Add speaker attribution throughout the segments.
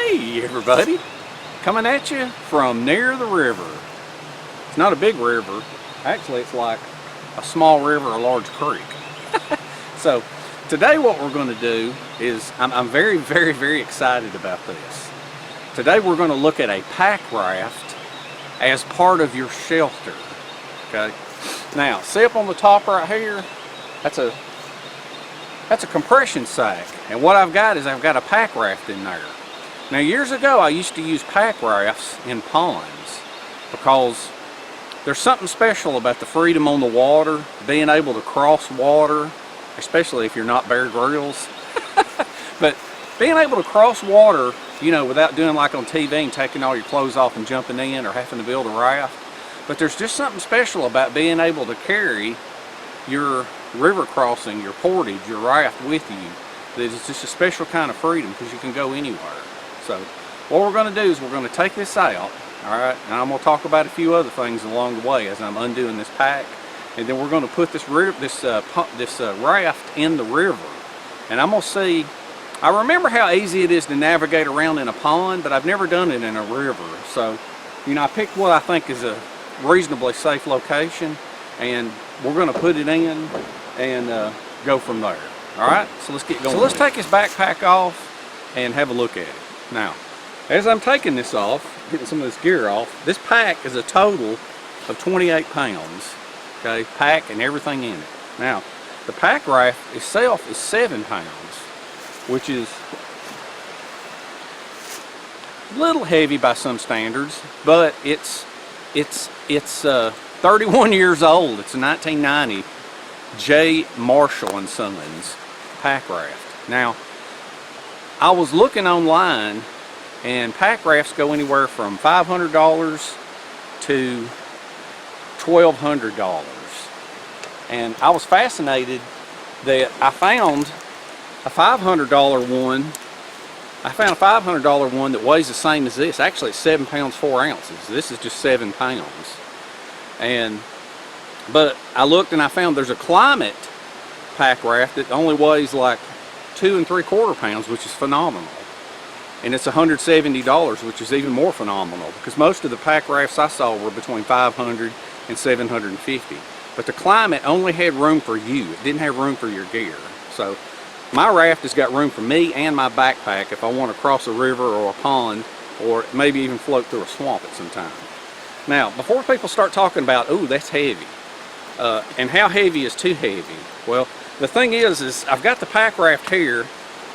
Speaker 1: Hey everybody, coming at you from near the river. It's not a big river, actually it's like a small river, a large creek. So today what we're going to do is, I'm very excited about this. Today we're going to look at a pack raft as part of your shelter. Okay, now see up on the top right here, that's a compression sack, and what I've got is I've got a pack raft in there. Now years ago I used to use pack rafts in ponds because there's something special about the freedom on the water, being able to cross water, especially if you're not Bear Grylls. But being able to cross water, you know, without doing like on TV and taking all your clothes off and jumping in or having to build a raft. But there's just something special about being able to carry your river crossing, your portage, your raft with you. That is just a special kind of freedom because you can go anywhere. So what we're going to do is we're going to take this out, alright, and I'm going to talk about a few other things along the way as I'm undoing this pack, and then we're going to put this raft in the river, and I'm going to see. I remember how easy it is to navigate around in a pond, but I've never done it in a river. So, you know, I picked what I think is a reasonably safe location, and we're going to put it in and go from there. Alright, so let's get going. So let's take this backpack off and have a look at it. Now, as I'm taking this off, getting some of this gear off, this pack is a total of 28 pounds. Okay, pack and everything in it. Now, the pack raft itself is 7 pounds, which is a little heavy by some standards, but it's 31 years old. It's a 1990 J. Marshall & Sons pack raft. Now, I was looking online, and pack rafts go anywhere from $500 to $1,200, and I was fascinated that I found a $500 one. I found a $500 one that weighs the same as this. Actually, it's 7 pounds 4 ounces. This is just 7 pounds. But I looked and I found there's a Climate pack raft that only weighs like 2 3/4 pounds, which is phenomenal. And it's $170, which is even more phenomenal because most of the pack rafts I saw were between $500 and $750. But the Climate only had room for you. It didn't have room for your gear. So my raft has got room for me and my backpack if I want to cross a river or a pond, or maybe even float through a swamp at some time. Now, before people start talking about, oh, that's heavy, and how heavy is too heavy? Well, the thing is I've got the pack raft here,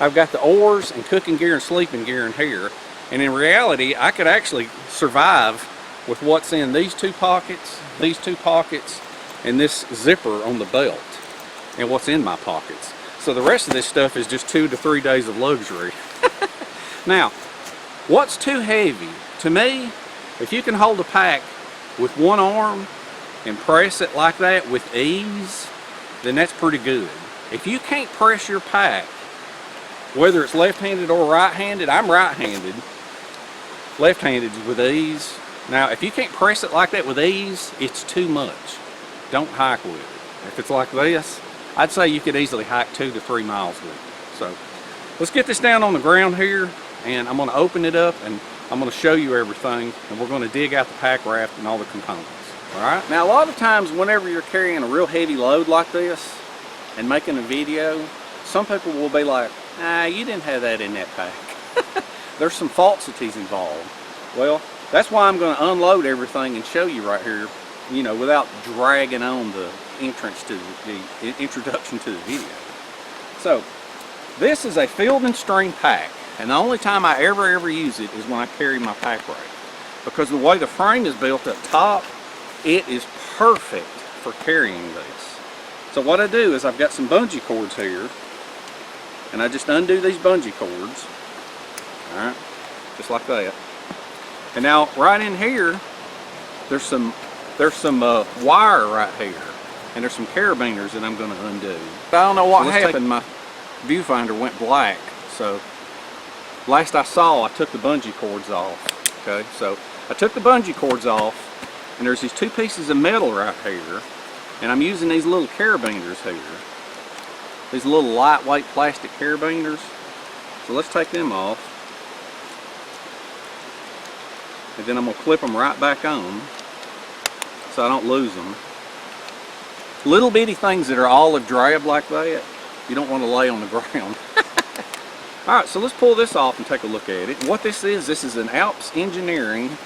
Speaker 1: I've got the oars and cooking gear and sleeping gear in here, and in reality, I could actually survive with what's in these two pockets, and this zipper on the belt, and what's in my pockets. So the rest of this stuff is just 2 to 3 days of luxury. Now, what's too heavy? To me, if you can hold a pack with one arm and press it like that with ease, then that's pretty good. If you can't press your pack, whether it's left-handed or right-handed, I'm right-handed, left-handed with ease. Now, if you can't press it like that with ease, it's too much. Don't hike with it. If it's like this, I'd say you could easily hike 2 to 3 miles with it. So let's get this down on the ground here, and I'm going to open it up and I'm going to show you everything, and we're going to dig out the pack raft and all the components. Alright, now a lot of times whenever you're carrying a real heavy load like this and making a video, some people will be like, ah, you didn't have that in that pack. There's some falsities involved. Well, that's why I'm going to unload everything and show you right here, you know, without dragging on the entrance to the introduction to the video. So, this is a Field and Stream pack, and the only time I ever use it is when I carry my pack raft, because the way the frame is built up top, it is perfect for carrying this. So what I do is I've got some bungee cords here, and I just undo these bungee cords, alright, just like that. And now right in here, there's some wire right here, and there's some carabiners that I'm going to undo. I don't know what happened, my viewfinder went black, so last I saw I took the bungee cords off. Okay, so I took the bungee cords off, and there's these 2 pieces of metal right here, and I'm using these little carabiners here, these little lightweight plastic carabiners. So let's take them off. and then I'm going to clip them right back on so I don't lose them. Little bitty things that are olive drab like that, you don't want to lay on the ground. Alright, so let's pull this off and take a look at it. What this is an Alps Engineering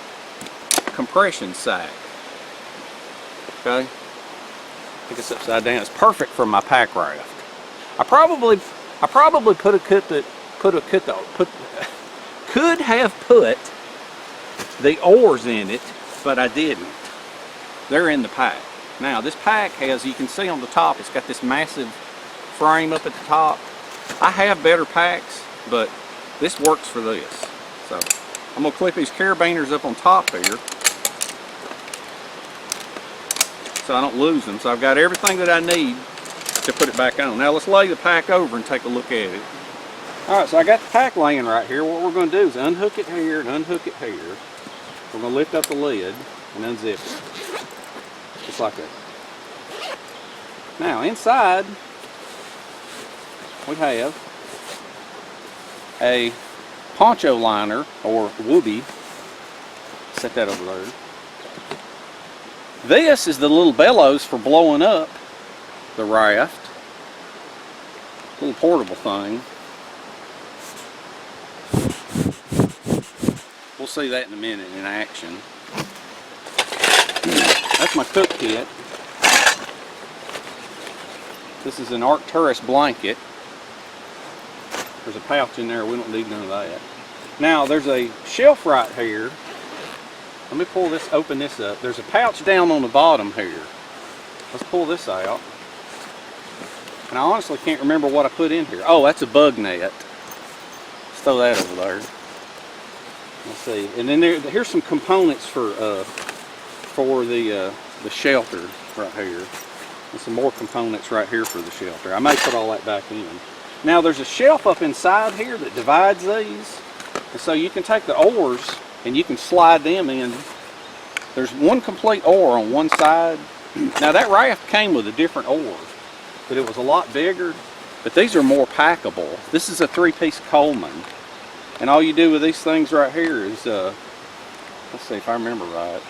Speaker 1: compression sack. Okay? I think it's upside down. It's perfect for my pack raft. I probably could have put the oars in it, but I didn't. They're in the pack. Now this pack has, you can see on the top, it's got this massive frame up at the top. I have better packs, but this works for this. So I'm gonna clip these carabiners up on top here so I don't lose them. So I've got everything that I need to put it back on. Now let's lay the pack over and take a look at it. Alright, so I got the pack laying right here. What we're going to do is unhook it here and unhook it here. We're going to lift up the lid and unzip it. Just like that. Now inside we have a poncho liner or whoopee. Set that over there. This is the little bellows for blowing up the raft. Little portable thing. We'll see that in a minute in action. That's my cook kit. This is an Arcturus blanket. There's a pouch in there, we don't need none of that. Now there's a shelf right here. Let me pull this, open this up. There's a pouch down on the bottom here. Let's pull this out. And I honestly can't remember what I put in here. Oh, that's a bug net. Let's throw that over there. Let's see. And then here's some components for the shelter right here. And some more components right here for the shelter. I may put all that back in. Now there's a shelf up inside here that divides these. And so you can take the oars and you can slide them in. There's one complete oar on one side. Now that raft came with a different oar, but it was a lot bigger. But these are more packable. This is a 3-piece Coleman. And all you do with these things right here is, let's see if I remember right.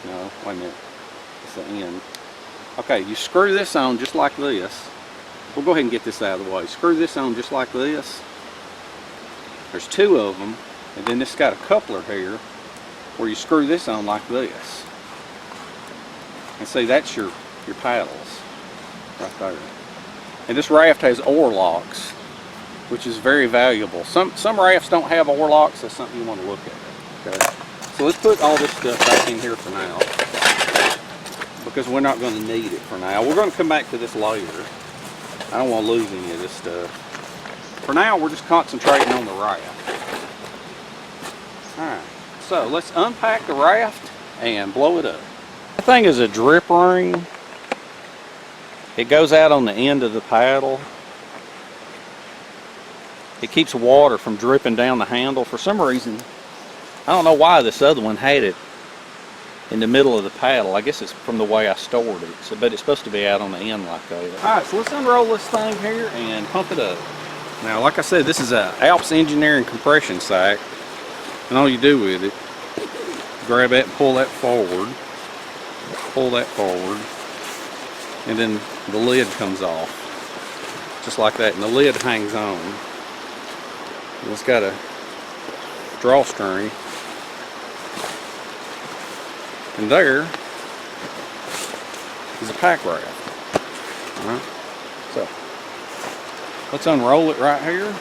Speaker 1: No, wait a minute. It's the end. Okay, you screw this on just like this. We'll go ahead and get this out of the way. Screw this on just like this. There's 2 of them. And then this got a coupler here where you screw this on like this. And see, that's your paddles right there. And this raft has oar locks, which is very valuable. Some rafts don't have oar locks. That's something you want to look at. Okay. So let's put all this stuff back in here for now, because we're not going to need it for now. We're going to come back to this later. I don't want to lose any of this stuff. For now, we're just concentrating on the raft. Alright, so let's unpack the raft and blow it up. That thing is a drip ring. It goes out on the end of the paddle. It keeps water from dripping down the handle. For some reason, I don't know why this other one had it in the middle of the paddle. I guess it's from the way I stored it. So, but it's supposed to be out on the end like that. Alright, so let's unroll this thing here and pump it up. Now, like I said, this is a Alps Engineering compression sack. And all you do with it, grab that and pull that forward. Pull that forward. And then the lid comes off. Just like that. And the lid hangs on. And it's got a drawstring. And there is a pack raft. Alright. So let's unroll it right here.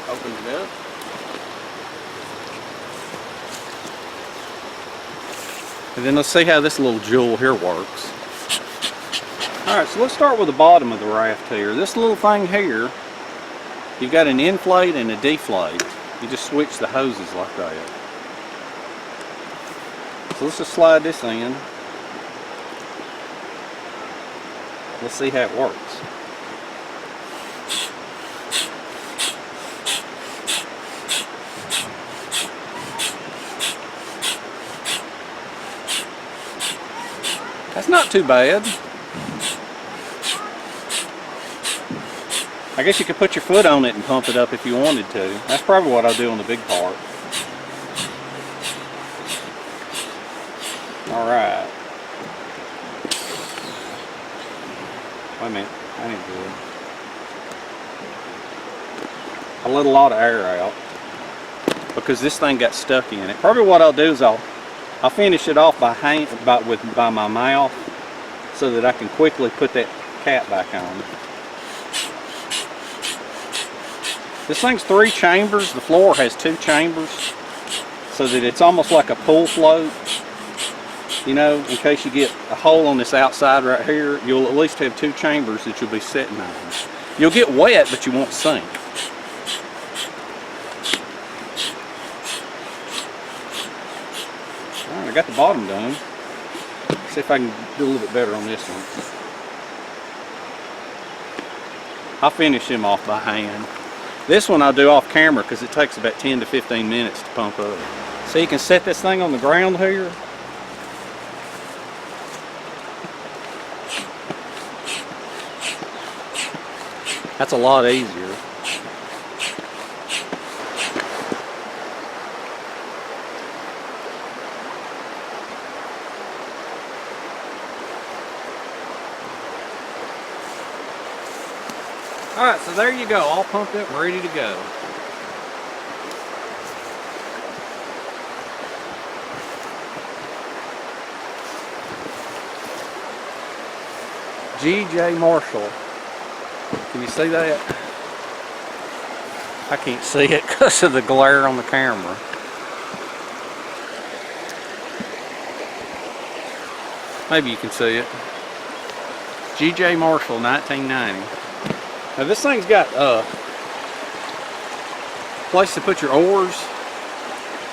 Speaker 1: Open it up. And then let's see how this little jewel here works. Alright, so let's start with the bottom of the raft here. This little thing here, you've got an inflate and a deflate. You just switch the hoses like that. So let's just slide this in. Let's see how it works. That's not too bad. I guess you could put your foot on it and pump it up if you wanted to. That's probably what I'll do on the big part. Alright. Wait a minute, that ain't good. I let a lot of air out because this thing got stuck in it. Probably what I'll do is I'll finish it off by my mouth so that I can quickly put that cap back on. This thing's 3 chambers. The floor has 2 chambers so that it's almost like a pool float. You know, in case you get a hole on this outside right here, you'll at least have 2 chambers that you'll be sitting on. You'll get wet, but you won't sink. Alright, I got the bottom done. Let's see if I can do a little bit better on this one. I'll finish him off by hand. This one I'll do off camera because it takes about 10 to 15 minutes to pump up. So you can set this thing on the ground here. That's a lot easier. Alright, so there you go, all pumped up and ready to go. G.J. Marshall. Can you see that? I can't see it because of the glare on the camera. Maybe you can see it. G.J. Marshall, 1990. Now this thing's got a place to put your oars.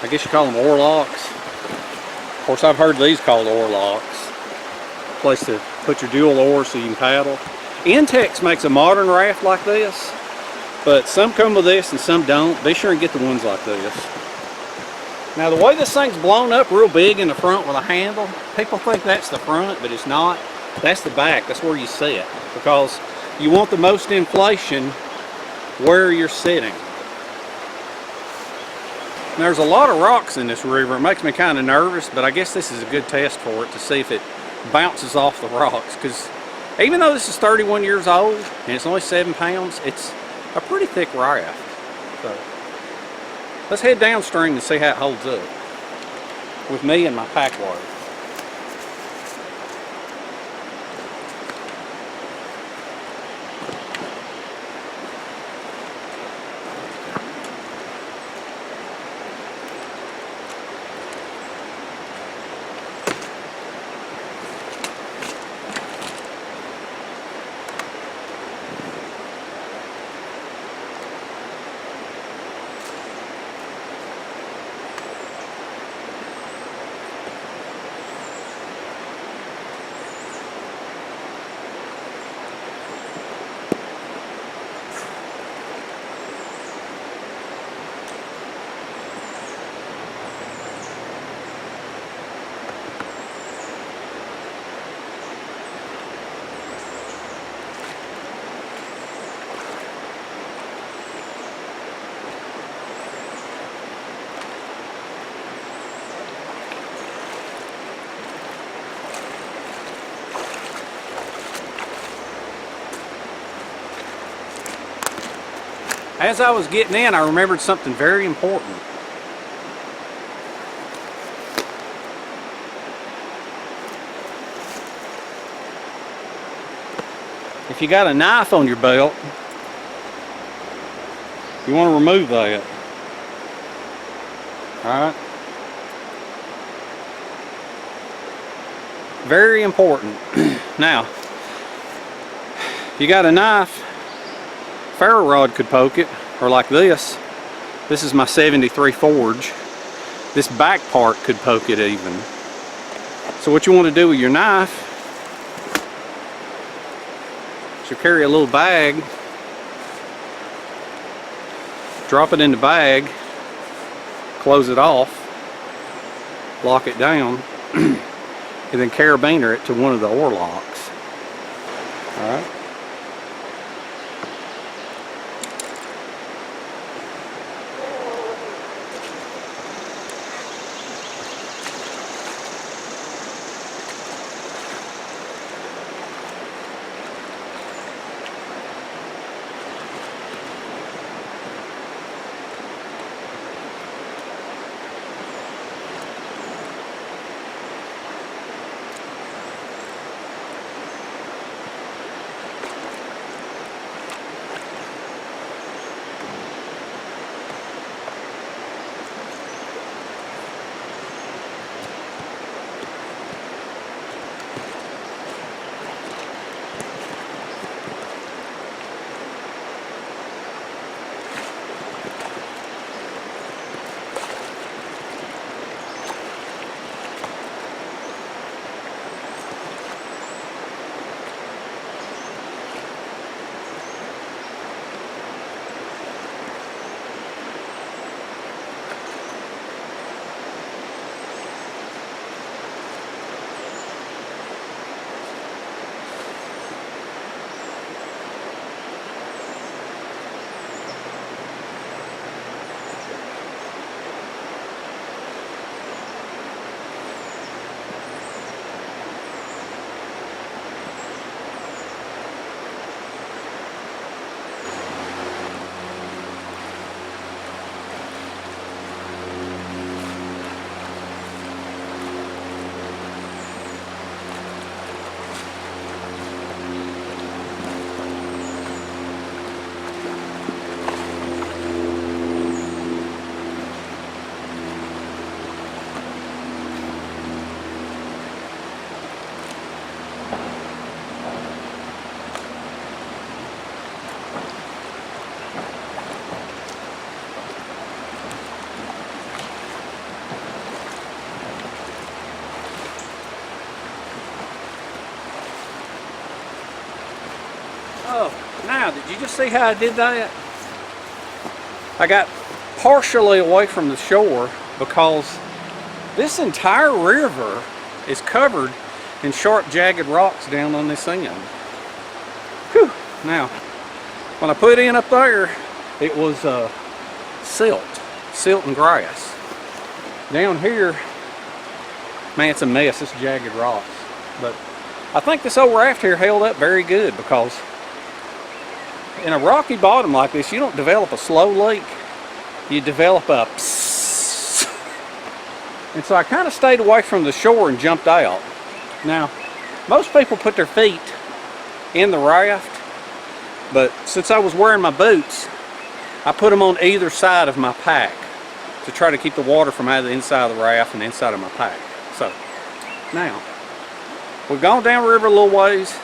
Speaker 1: I guess you call them oar locks. Of course, I've heard these called oar locks. Place to put your dual oars so you can paddle. Intex makes a modern raft like this, but some come with this and some don't. Be sure and get the ones like this. Now the way this thing's blown up real big in the front with a handle, people think that's the front, but it's not. That's the back. That's where you sit, because you want the most inflation where you're sitting. There's a lot of rocks in this river. It makes me kind of nervous, but I guess this is a good test for it to see if it bounces off the rocks, because even though this is 31 years old and it's only 7 pounds, it's a pretty thick raft. So let's head downstream and see how it holds up with me and my pack water. As I was getting in, I remembered something very important. If you got a knife on your belt, you want to remove that. Alright? Very important. Now, if you got a knife, ferro rod could poke it, or like this. This is my 73 forge. This back part could poke it even. So what you want to do with your knife is you carry a little bag, drop it in the bag, close it off, lock it down, and then carabiner it to one of the oar locks. Alright. Now, did you just see how I did that? I got partially away from the shore because this entire river is covered in sharp, jagged rocks down on this end. Whew. Now, when I put in up there, it was silt and grass. Down here, man, it's a mess. It's jagged rocks. But I think this old raft here held up very good because in a rocky bottom like this, you don't develop a slow leak. You develop a psss. And so I kind of stayed away from the shore and jumped out. Now, most people put their feet in the raft, but since I was wearing my boots, I put them on either side of my pack to try to keep the water from out of the inside of the raft and the inside of my pack. So, now, we've gone downriver a little ways.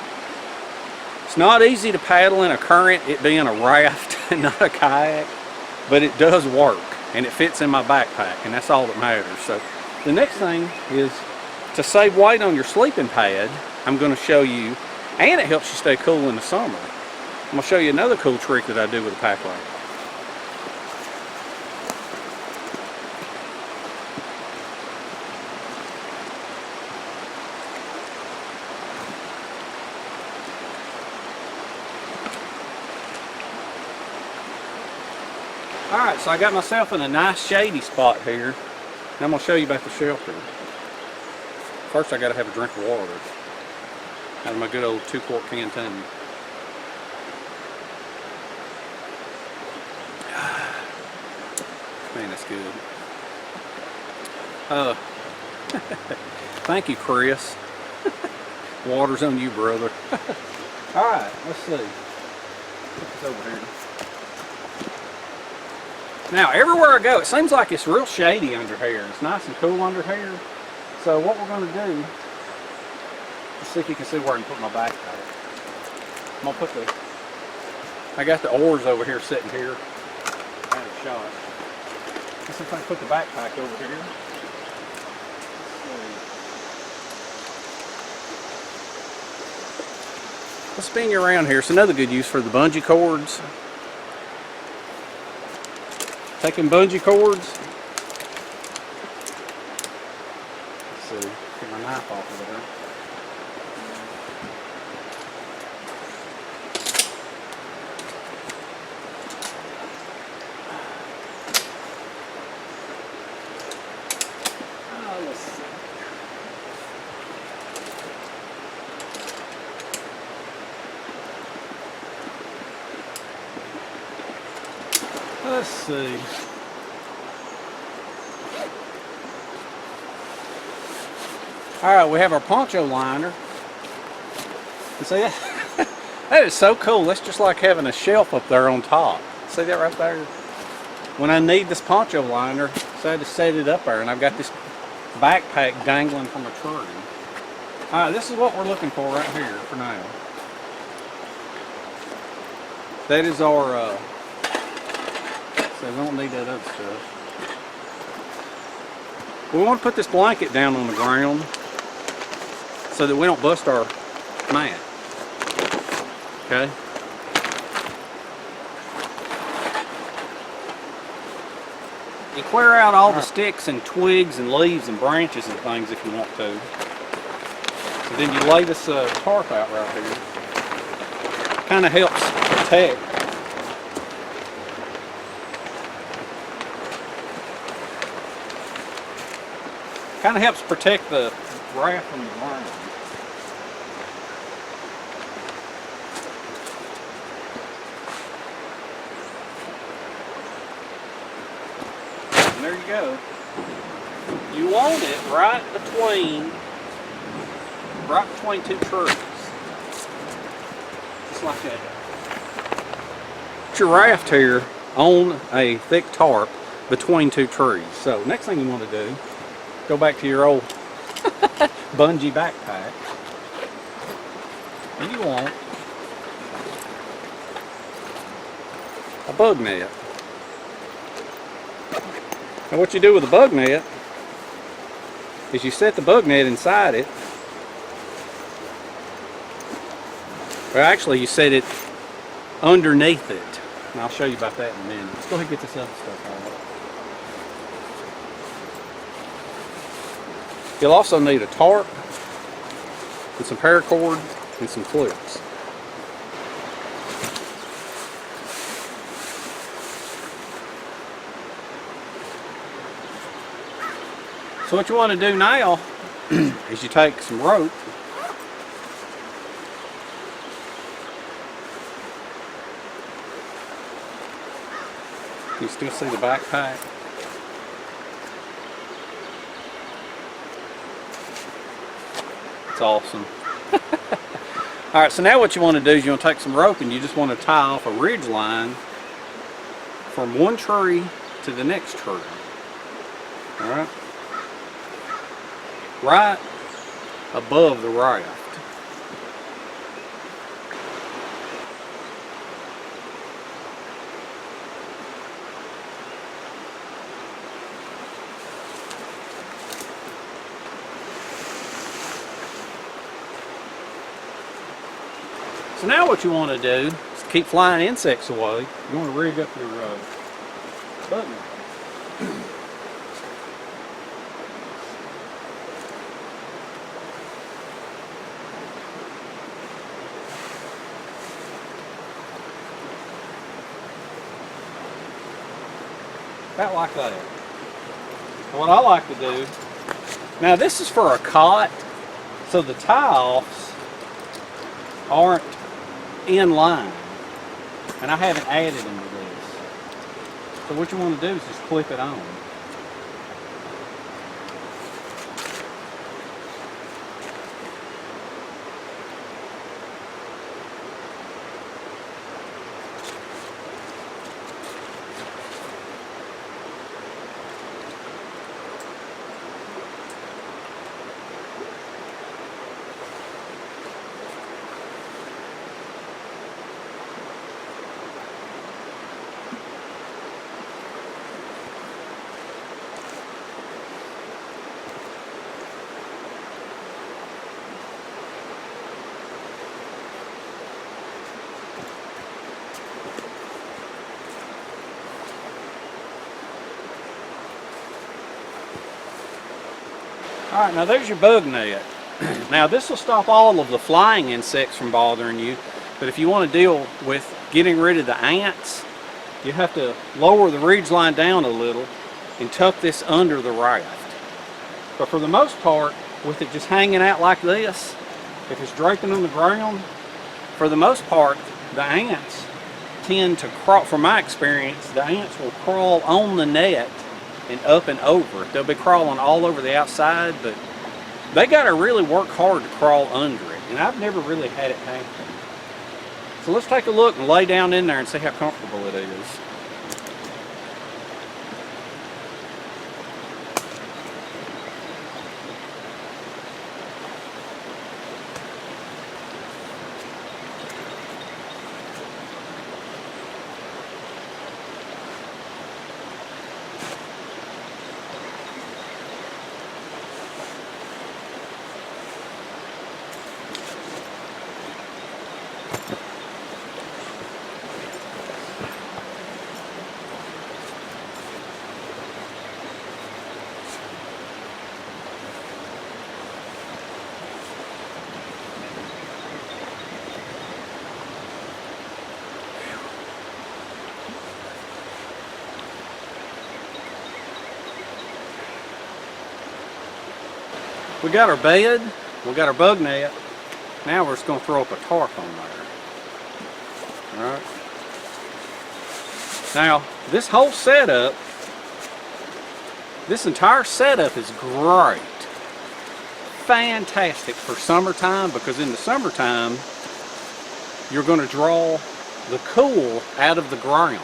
Speaker 1: It's not easy to paddle in a current, it being a raft and not a kayak, but it does work and it fits in my backpack, and that's all that matters. So, the next thing is to save weight on your sleeping pad. I'm going to show you, and it helps you stay cool in the summer. I'm going to show you another cool trick that I do with a pack raft. Alright, so I got myself in a nice shady spot here, and I'm going to show you about the shelter. First I got to have a drink of water out of my good old 2-quart canteen. Man, that's good. Thank you, Chris. Water's on you, brother. Alright, let's see. Put this over here. Now, everywhere I go, it seems like it's real shady under here. It's nice and cool under here. So what we're going to do, let's see if you can see where I can put my backpack. I'm going to put I got the oars over here sitting here. I had a shot. Let's see if I can put the backpack over here. Let's spin you around here. It's another good use for the bungee cords. Taking bungee cords. Let's see, get my knife off of there. Oh, let's see. Let's see. Alright, we have our poncho liner. You see that? That is so cool. That's just like having a shelf up there on top. See that right there? When I need this poncho liner, so I just set it up there, and I've got this backpack dangling from a tree. Alright, this is what we're looking for right here for now. That is our so we don't need that other stuff. We want to put this blanket down on the ground so that we don't bust our mat. Okay? You clear out all the sticks and twigs and leaves and branches and things if you want to. And then you lay this tarp out right here. Kind of helps protect. Kind of helps protect the raft from the ground. And there you go. You want it right between two trees. Just like that. Put your raft here on a thick tarp between two trees. So next thing you want to do, go back to your old bungee backpack, and you want a bug net. And what you do with a bug net is you set the bug net inside it. Well, actually you set it underneath it. And I'll show you about that in a minute. Let's go ahead and get this other stuff out. You'll also need a tarp and some paracord and some clips. So what you want to do now is you take some rope. You still see the backpack? It's awesome. Alright, so now what you want to do is you want to take some rope and you just want to tie off a ridge line from one tree to the next tree. Alright? Right above the raft. So now what you want to do is to keep flying insects away. You want to rig up your button. About like that. And what I like to do, now this is for a cot, so the tie-offs aren't in line, and I haven't added them to this. So what you want to do is just clip it on. Alright, now there's your bug net. Now this will stop all of the flying insects from bothering you, but if you want to deal with getting rid of the ants, you have to lower the ridge line down a little and tuck this under the raft. But for the most part, with it just hanging out like this, if it's draping on the ground, for the most part, the ants tend to crawl, from my experience, the ants will crawl on the net and up and over it. They'll be crawling all over the outside, but they got to really work hard to crawl under it, and I've never really had it happen. So let's take a look and lay down in there and see how comfortable it is. We got our bed, we got our bug net. Now we're just going to throw up a tarp on there. Alright. Now, this whole setup, this entire setup is great. Fantastic for summertime, because in the summertime, you're going to draw the cool out of the ground.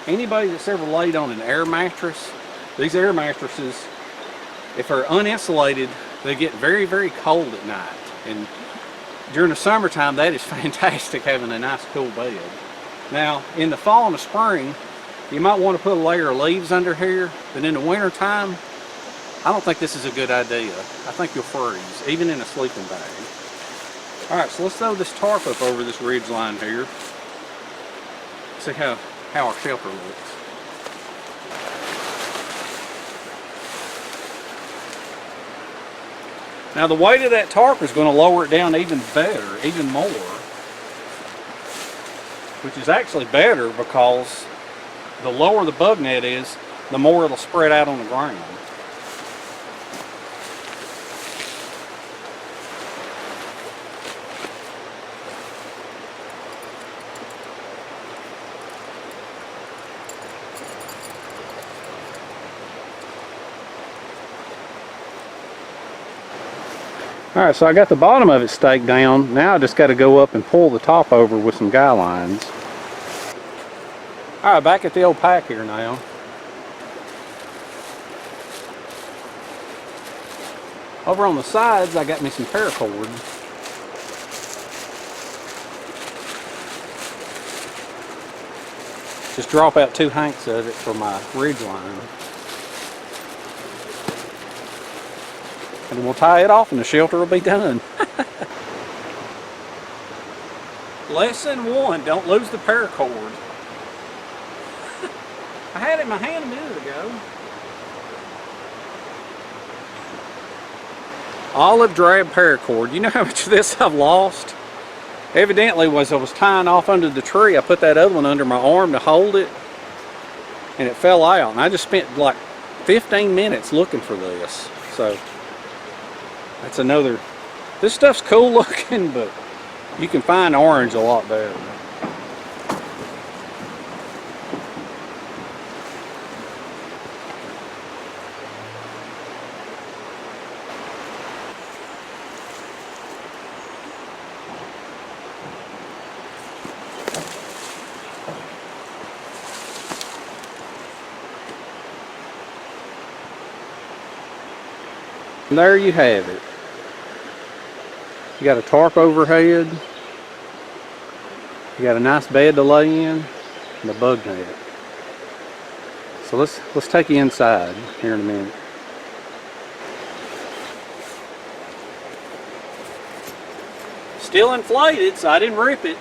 Speaker 1: Anybody that's ever laid on an air mattress, these air mattresses, if they're uninsulated, they get very, very cold at night. And during the summertime, that is fantastic, having a nice cool bed. Now, in the fall and the spring, you might want to put a layer of leaves under here, but in the winter time, I don't think this is a good idea. I think you'll freeze, even in a sleeping bag. Alright, so let's throw this tarp up over this ridge line here. See how our shelter looks. Now the weight of that tarp is going to lower it down even better, even more. Which is actually better because the lower the bug net is, the more it'll spread out on the ground. Alright, so I got the bottom of it staked down. Now I just got to go up and pull the top over with some guy lines. Alright, back at the old pack here now. Over on the sides I got me some paracord. Just drop out 2 hanks of it for my ridge line. And we'll tie it off and the shelter will be done. Lesson 1, don't lose the paracord. I had it in my hand a minute ago. Olive drab paracord. You know how much of this I've lost? Evidently, as I was tying off under the tree, I put that other one under my arm to hold it, and it fell out. And I just spent like 15 minutes looking for this. So that's another. This stuff's cool looking, but you can find orange a lot better. And there you have it. You got a tarp overhead. You got a nice bed to lay in, and a bug net. So let's take you inside here in a minute. Still inflated, so I didn't rip it.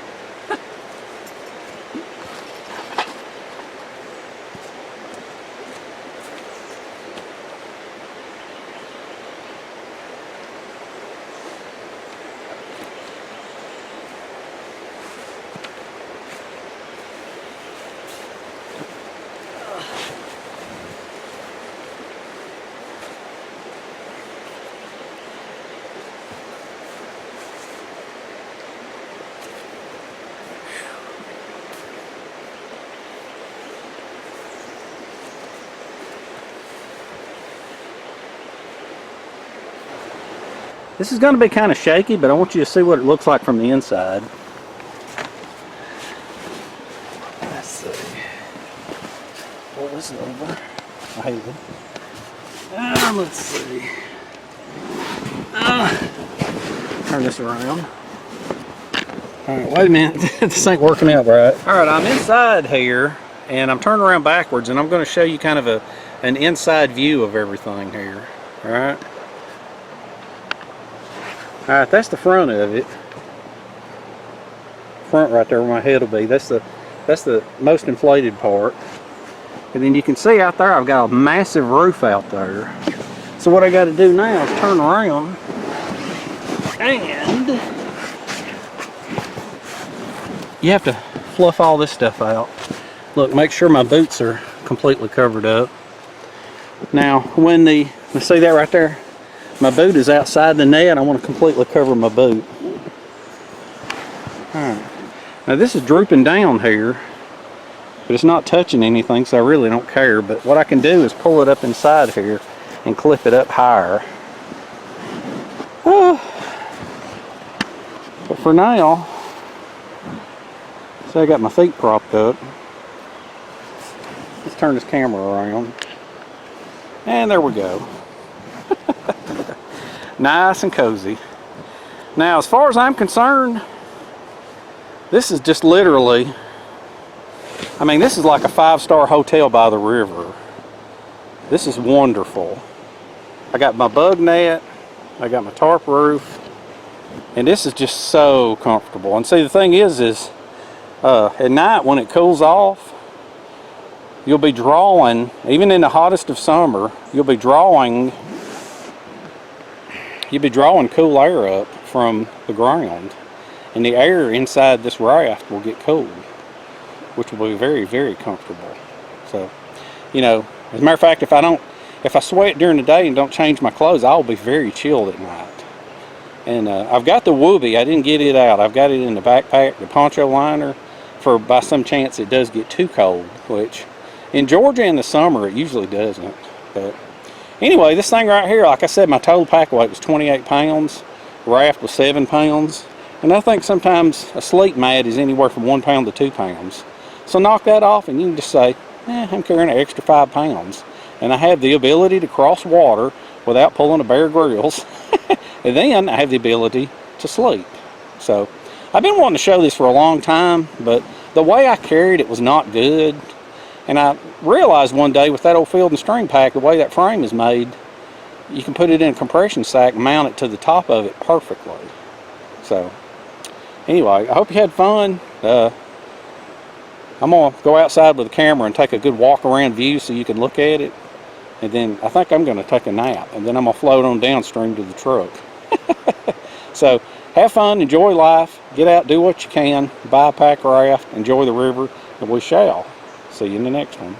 Speaker 1: This is going to be kind of shaky, but I want you to see what it looks like from the inside. Let's see. Pull this over. I hate it. Let's see. Turn this around. Alright, wait a minute. This ain't working out right. Alright, I'm inside here, and I'm turning around backwards, and I'm going to show you kind of an inside view of everything here. Alright? Alright, that's the front of it. Front right there where my head will be. That's the most inflated part. And then you can see out there I've got a massive roof out there. So what I got to do now is turn around and you have to fluff all this stuff out. Look, make sure my boots are completely covered up. Now when see that right there? My boot is outside the net. I want to completely cover my boot. Alright. Now this is drooping down here, but it's not touching anything, so I really don't care. But what I can do is pull it up inside here and clip it up higher. But for now, so I got my feet propped up. Let's turn this camera around. And there we go. Nice and cozy. Now, as far as I'm concerned, this is just literally, I mean, this is like a 5-star hotel by the river. This is wonderful. I got my bug net, I got my tarp roof, and this is just so comfortable. And see, the thing is At night when it cools off, you'll be drawing, even in the hottest of summer, you'll be drawing cool air up from the ground, and the air inside this raft will get cooled, which will be very, very comfortable. So, you know, as a matter of fact, if I sweat during the day and don't change my clothes, I'll be very chilled at night. And I've got the whoopee. I didn't get it out. I've got it in the backpack, the poncho liner, for by some chance it does get too cold, which in Georgia in the summer it usually doesn't. But anyway, this thing right here, like I said, my total pack weight was 28 pounds. The raft was 7 pounds. And I think sometimes a sleep mat is anywhere from 1 pound to 2 pounds. So knock that off and you can just say, I'm carrying an extra 5 pounds. And I have the ability to cross water without pulling a Bear Grylls. And then I have the ability to sleep. So I've been wanting to show this for a long time, but the way I carried it was not good. And I realized one day with that old Field and Stream pack, the way that frame is made, you can put it in a compression sack and mount it to the top of it perfectly. So anyway, I hope you had fun. I'm going to go outside with the camera and take a good walk around view so you can look at it. And then I think I'm going to take a nap. And then I'm going to float on downstream to the truck. So have fun, enjoy life, get out, do what you can, buy a pack raft, enjoy the river, and we shall see you in the next one.